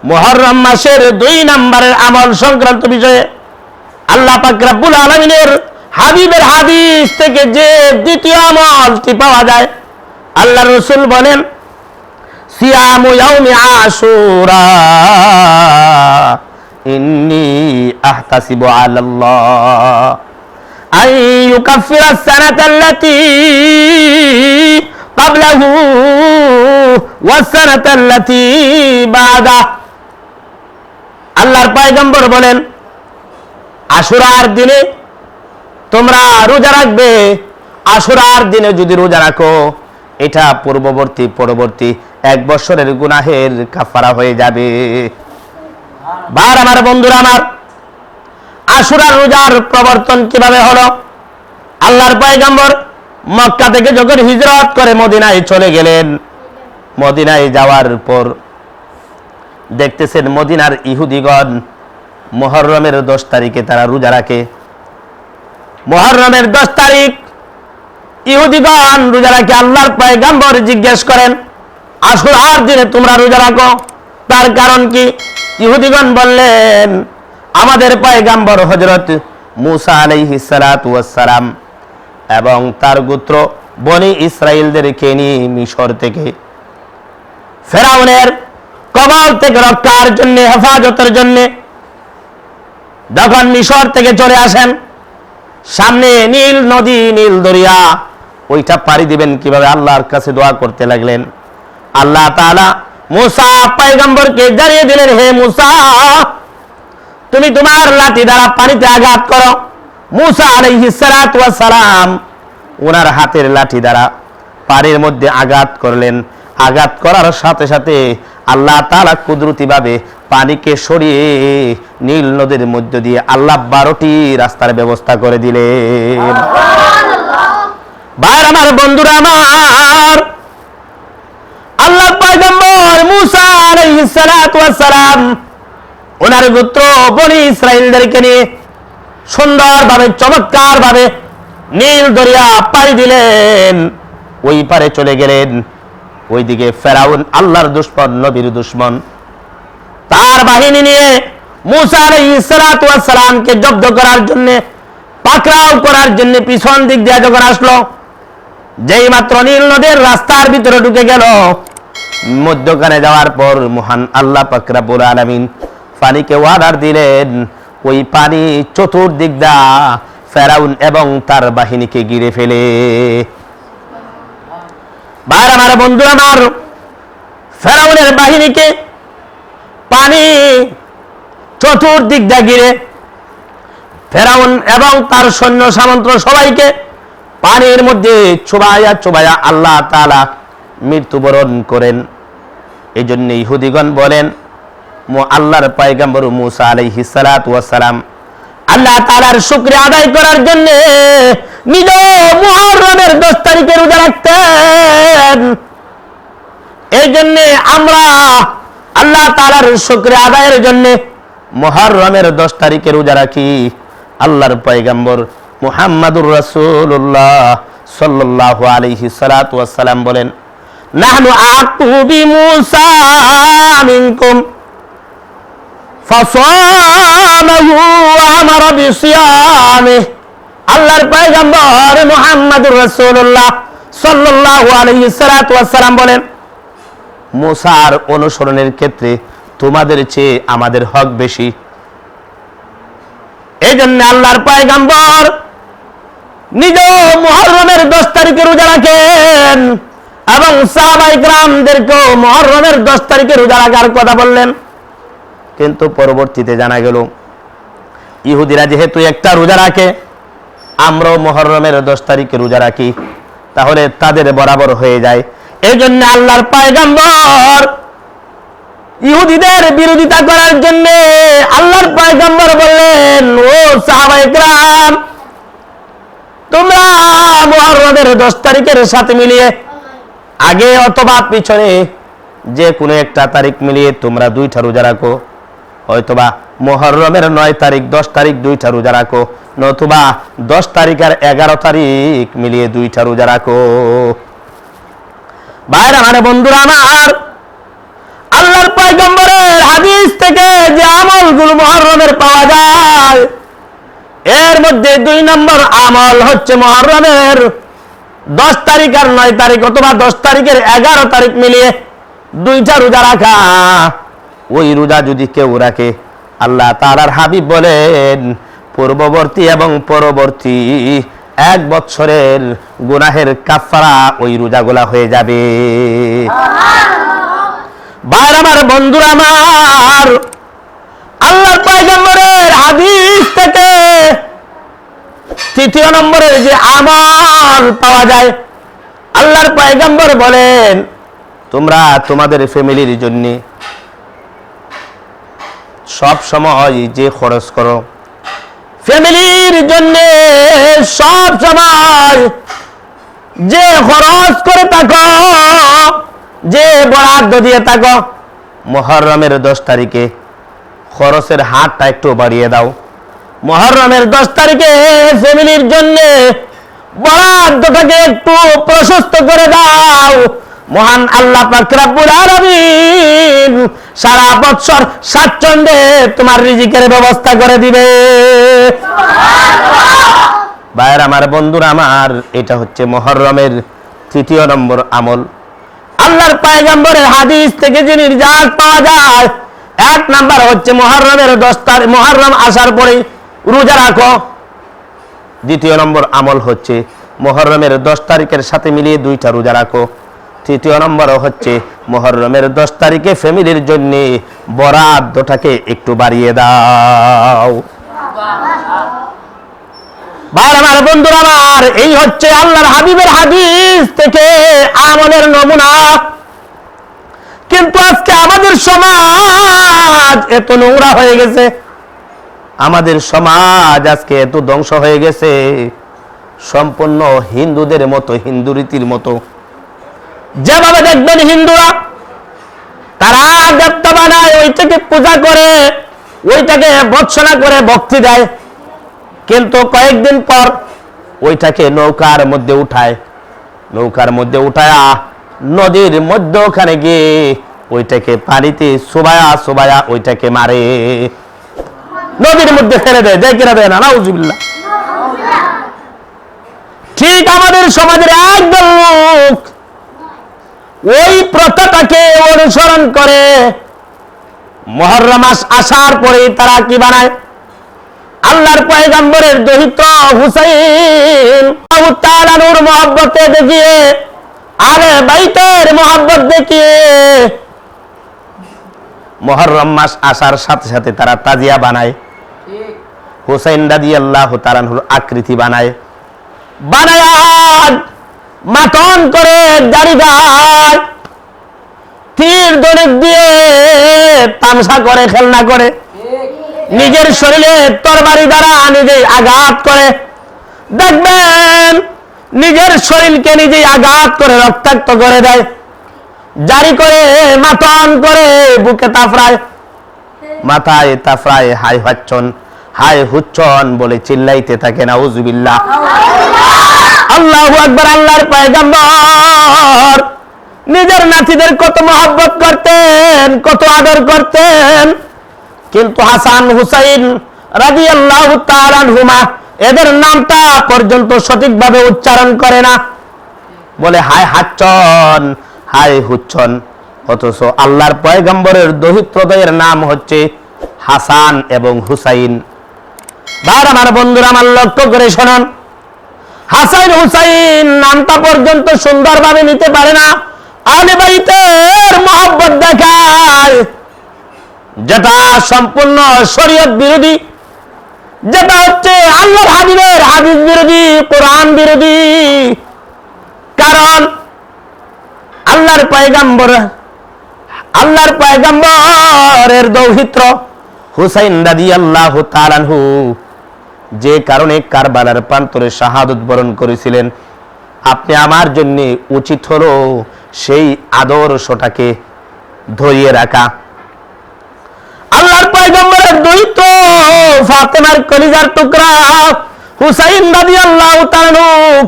মুহররম মাসের 2 নম্বরের আমল সংক্রান্ত বিষয়ে আল্লাহ পাক রব্বুল আলামিনের হাবিবের হাদিস থেকে যে দ্বিতীয় আমলটি পাওয়া যায়, আল্লাহ রাসূল বলেন সিয়ামু ইয়াউমি আশুরা ইন্নী আহতাসিবু আলাল্লাহ আন ইউকাফিরা আস-সানাতা আল্লাতী ক্বাবলাহু ওয়াস-সানাতা আল্লাতী বা'দা। আল্লাহর পয়গম্বর বলেন আশুরার দিনে তোমরা রোজা রাখবে। আশুরার দিনে যদি রোজা রাখো, এটা পরবর্তী 1 বছরের গুনাহের কাফারা হয়ে যাবে। বার আমার বন্ধুরা আমার, আশুরার রোজার প্রবর্তন কিভাবে হলো? আল্লাহর পয়গম্বর মক্কা থেকে যখন হিজরত করে মদিনায় চলে গেলেন, মদিনায় যাওয়ার পর দেখতেছেন মদিনার ইহুদিগণ মুহররমের 10 তারিখে তারা রোজা রাখে। মুহররমের 10 তারিখ ইহুদিগণ রোজা রাখে। আল্লাহর পয়গম্বর জিজ্ঞেস করেন আশুরার দিনে তোমরা রোজা রাখো, তার কারণ কি? ইহুদিগণ বললেন আমাদের পয়গম্বর হযরত মূসা আলাইহিস সালাতু ওয়াস সালাম এবং তার গোত্র বনি ইসরাইলদেরকে নিয়ে মিশর থেকে ফেরাউনের কবল থেকে রক্ষার জন্য, হেফাজতের জন্য যখন মিশর থেকে চলে আসেন, সামনে নীল নদী, নীল দরিয়া, ওইটা পাড়ি দিবেন কিভাবে আল্লাহর কাছে দোয়া করতে লাগলেন। আল্লাহ তাআলা মূসা পয়গম্বরকে জানিয়ে দিলেন, হে মূসা, তুমি তোমার লাঠি দ্বারা পানিতে আঘাত করো। মূসা আলাইহিস সালাতু ওয়াস সালাম ওনার হাতের লাঠি দ্বারা পানির মধ্যে আঘাত করলেন। আঘাত করার সাথে সাথে আল্লাহ তাআলা কুদরতিভাবে পানিকে সরিয়ে নীল নদীর মধ্য দিয়ে আল্লাহ 12টি রাস্তার ব্যবস্থা করে দিলেন। ভাই আমার, বন্ধুরা আমার, আল্লাহর পয়গম্বর মূসা আলাইহিস সালাতু ওয়াস সালাম ওনার গোত্র বনি ইসরাইলদেরকে নিয়ে সুন্দরভাবে, চমৎকারভাবে নীল দরিয়া পাড়ি দিলেন। ওই পারে চলে গেলেন। ওইদিকে ফেরাউন, আল্লাহর দুশমন, নবীর দুশমন, তার বাহিনী নিয়ে মূসা আলাইহিস সালাতু ওয়াস সালামকে জব্দ করার জন্য, পাকড়াও করার জন্য পিছন দিক দিয়ে যখন আসলো, যেই মাত্র নীল নদের রাস্তার ভিতরে ঢুকে গেল, মধ্যখানে যাওয়ার পর মহান আল্লাহ পাক রব্বুল আলামিন পানিকে অর্ডার দিলেন, ওই পানি চতুর্দিক দা ফেরাউন এবং তার বাহিনীকে ঘিরে ফেলে। ভাই আমার, বন্ধু আমার, ফেরাউনের বাহিনীকে পানি চতুর্দিক দা ঘিরে ফেরাউন এবং তার সৈন্য সামন্ত সবাইকে পানির মধ্যে চুবাইয়া চুবাইয়া আল্লাহ তাআলা মৃত্যুবরণ করেন। এই জন্য ইহুদিগণ বলেন আল্লাহর পয়গম্বর মূসা আলাইহিস সালাতু ওয়াস সালাম আল্লাহ তাআলার শুকরিয়া আদায় করার জন্য নিজ মুহররমের 10 তারিখে রোজা রাখতেন। এই জন্য আমরা আল্লাহ তাআলার শুকরিয়া আদায়ের জন্য মুহররমের 10 তারিখে রোজা রাখি। আল্লাহর পয়গম্বর মুহাম্মাদুর রাসূলুল্লাহ সাল্লাল্লাহু আলাইহি সাল্লাতু ওয়াস সালাম বলেন নাহনু আ'তু বিমূসা মিনকুম ফাসামাহু ওয়া আমারা বিসিয়ামিহি। আল্লাহর পয়গম্বর মুহাম্মাদুর রাসূলুল্লাহ সাল্লাল্লাহু আলাইহি সাল্লাতু ওয়াস সালাম বলেন মূসার অনুসরণের ক্ষেত্রে তোমাদের চেয়ে আমাদের হক বেশি। এই জন্য আল্লাহর পয়গম্বর নিজ মুহররমের 10 তারিখে রোজা রাখেন এবং সাহাবায়ে কেরামদেরকেও মুহররমের 10 তারিখে রোজা রাখার কথা বললেন। কিন্তু পরবর্তীতে জানা গেল ইহুদিরা যেহেতু একটা রোজা রাখে, আমরাও মুহররমের 10 তারিখে রোজা রাখি, তাহলে তাদের বরাবর হয়ে যায়। এই জন্য আল্লাহর পয়গম্বর ইহুদিদের বিরোধিতা করার জন্য আল্লাহর পয়গম্বর বললেন, ও সাহাবায়ে কেরাম, তোমরা মুহররমের 10 তারিখের সাথে মিলিয়ে আগে অথবা পিছনে যে কোনো একটা তারিখ মিলিয়ে তোমরা 2টা রোজা রাখো। হয়তোবা মুহররমের 9 তারিখ 10 তারিখ 2টা রোজা রাখো, নতুবা 10 তারিখ আর 11 তারিখ মিলিয়ে 2টা রোজা রাখো। ভাইরা মানে, বন্ধুরা আমার, আল্লাহর পয়গম্বরের হাদিস এর মধ্যে 2 নম্বর আমল হচ্ছে মুহররমের 10 তারিখ আর 9 তারিখ অথবা 10 তারিখের 11 তারিখ মিলিয়ে 2টা রোজা রাখা। ওই রোজা যদি কেউ রাখে, আল্লাহ তাআলার হাবিব বলেন পূর্ববর্তী এবং পরবর্তী 1 বছরের গুনাহের কাফারা ওই রোজাগুলা হয়ে যাবে। ভাইরা আমার, বন্ধুরা আমার, আল্লাহর পয়গম্বরের হাদিস থেকে 3য় নম্বরের যে আমল পাওয়া যায়, আল্লাহর পয়গম্বর বলেন তোমরা তোমাদের ফ্যামিলির জন্য সব সময় যে খরচ করো, ফ্যামিলির জন্য সব সময় যে খরচ করে থাকো, যে বরাদ্দ দিয়ে থাকো, মুহররমের 10 তারিখে খরচের হাতটা একটু বাড়িয়ে দাও। মুহররমের 10 তারিখে ফ্যামিলির জন্য বরাদ্দটাকে একটু প্রশস্ত করে দাও। মহান আল্লাহ পাক রব্বুল আলামিন সারা বছর স্বাচ্ছন্দ্যে তোমার রিজিকের ব্যবস্থা করে দিবে। ভাইরা আমার, বন্ধুরা আমার, এটা হচ্ছে মুহররমের 3য় নম্বর আমল। আল্লাহর পয়গম্বরের হাদিস থেকে যে নির্যাস পাওয়া যায়, 1 নাম্বার হচ্ছে মুহররমের 10 তারিখ, মুহররম আসার পরে রোজা রাখো। 2য় নম্বর আমল হচ্ছে মুহররমের 10 তারিখের সাথে মিলিয়ে 2টা রোজা রাখো। 3য় নম্বর হচ্ছে মুহররমের 10 তারিখে ফ্যামিলির জন্য বরাদ্দটাকে একটু বাড়িয়ে দাও। ভাইরা আমার, বন্ধুরা আমার, এই হচ্ছে আল্লাহর হাবিবের হাদিস থেকে আমলের নমুনা। কিন্তু আজকে আমাদের সমাজ এত নোংরা হয়ে গেছে, আমাদের সমাজ আজকে এত ধ্বংস হয়ে গেছে, সম্পূর্ণ হিন্দুদের মতো, হিন্দু রীতির মতো। যেভাবে দেখবেন হিন্দুরা তারা দেবতা বানায়, ওইটাকে পূজা করে, ওইটাকে ভৎসনা করে ভক্তি দেয়, কিন্তু কয়েকদিন পর ওইটাকে নৌকার মধ্যে উঠায়, নৌকার মধ্যে উঠায়া নদীর মধ্যে ওখানে গিয়ে ওইটাকে পানিতে সুবায়া সুবায়া ওইটাকে মারে, নদীর মধ্যে ফেলে দেয়। দেয় কিনা দেয় না? নাউজুবিল্লাহ। ঠিক আমাদের সমাজের একদল লোক ওই প্রথাটাকে অনুসরণ করে। মুহররম মাস আসার পরে তারা কি বানায়? আল্লাহর পয়গম্বরের দহিত্র হুসাইন তাআলার মহব্বতে দেখিয়ে, আলে বাইতের মহব্বত দেখিয়ে মুহররম মাস আসার সাথে সাথে তারা তাজিয়া বানায়, হুসাইন রাদিয়াল্লাহু তাআলার আকৃতি বানায়, বানায়া মাটন করে দাড়ি গায়, তীর ধনুক দিয়ে তামসা করে, খেলনা করে, নিজের শরীরে তরবারি দ্বারা নিজেই আঘাত করে। দেখবেন নিজের শরীরকে নিজেই আঘাত করে রক্তাক্ত করে দেয়, জারি করে, মাতন করে, বুকে তাফরায়, মাথায় তাফরায়, হাই হাচ্ছন, হাই হুচ্ছন বলে চিল্লাইতে থাকে। নাউজুবিল্লাহ। আল্লাহু আকবার। আল্লাহর পয়গম্বর নিজের নাতিদের কত মহব্বত করতেন, কত আদর করতেন, কিন্তু হাসান হুসাইন রাদিয়াল্লাহু তাআলা আনহুমা এদের নামটা পর্যন্ত সঠিকভাবে উচ্চারণ করে না, বলে হাই হাচ্ছন, হাই হুচ্ছন। অথচ আল্লাহর পয়গম্বরের দহিত্রদের নাম হচ্ছে হাসান এবং হুসাইন। ভাইরা আমার, বন্ধুরা আমার, লক্ষ্য করে শোনান, হাসান হুসাইন নামটা পর্যন্ত সুন্দরভাবে নিতে পারে না, আহলে বাইতের মহব্বত দেখায়, যেটা সম্পূর্ণ শরীয়ত বিরোধী, যেটা হচ্ছে আল্লাহর হাবিবের হাদিস বিরোধী, কোরআন বিরোধী। কারণ আল্লাহর পয়গম্বরের দৌহিত্র হুসাইন রাদিয়াল্লাহু তাআলা আনহু যে কারণে কারবালার প্রান্তরে শাহাদত বরণ করেছিলেন, আপনি আমার জন্য উচিত হলো সেই আদর্শটাকে ধরিয়ে রাখা। আল্লাহর পয়গম্বরের দৌহিত্র ফাতেমার কলিজার টুকরা হুসাইন রাদিয়াল্লাহু তাআলা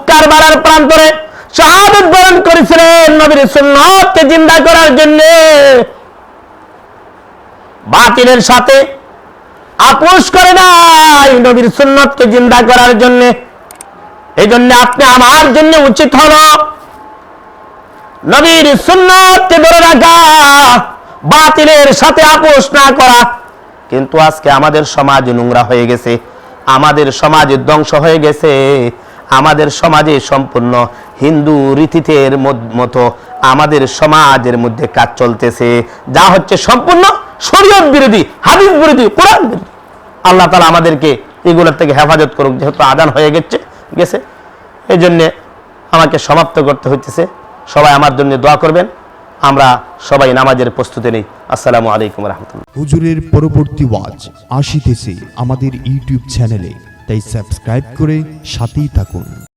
কারবালার প্রান্তরে শাহাদত বরণ করেছিলেন নবীর সুন্নাতকে জিন্দা করার জন্য। বাতিলের সাথে আপোষ করে নাই নবীর সুন্নতকে জিন্দা করার জন্য। এই জন্য আপনি আমার জন্য উচিত হলো নবীর সুন্নতকে ধরে রাখা, বাতিলের সাথে আপোষ না করা। কিন্তু আজকে আমাদের সমাজ নোংরা হয়ে গেছে, আমাদের সমাজ ধ্বংস হয়ে গেছে, আমাদের সমাজে সম্পূর্ণ হিন্দু রীতির মতো আমাদের সমাজের মধ্যে কাজ চলতেছে, যা হচ্ছে সম্পূর্ণ শরীয়ত বিরোধী, হাদিস বিরোধী, কোরআন বিরোধী। আল্লাহ তাআলা আমাদেরকে এগুলোর থেকে হেফাজত করুক। যেহেতু আযান হয়ে গেছে এই জন্য আমাকে সমাপ্ত করতে হচ্ছে। সবাই আমার জন্য দোয়া করবেন। আমরা সবাই নামাজের প্রস্তুতি নেই। আসসালামু আলাইকুম রাহমাতুল্লাহ। হুজুরের পরবর্তী ওয়াজ আসিতেছে আমাদের ইউটিউব চ্যানেলে, তাই সাবস্ক্রাইব করে সাথেই থাকুন।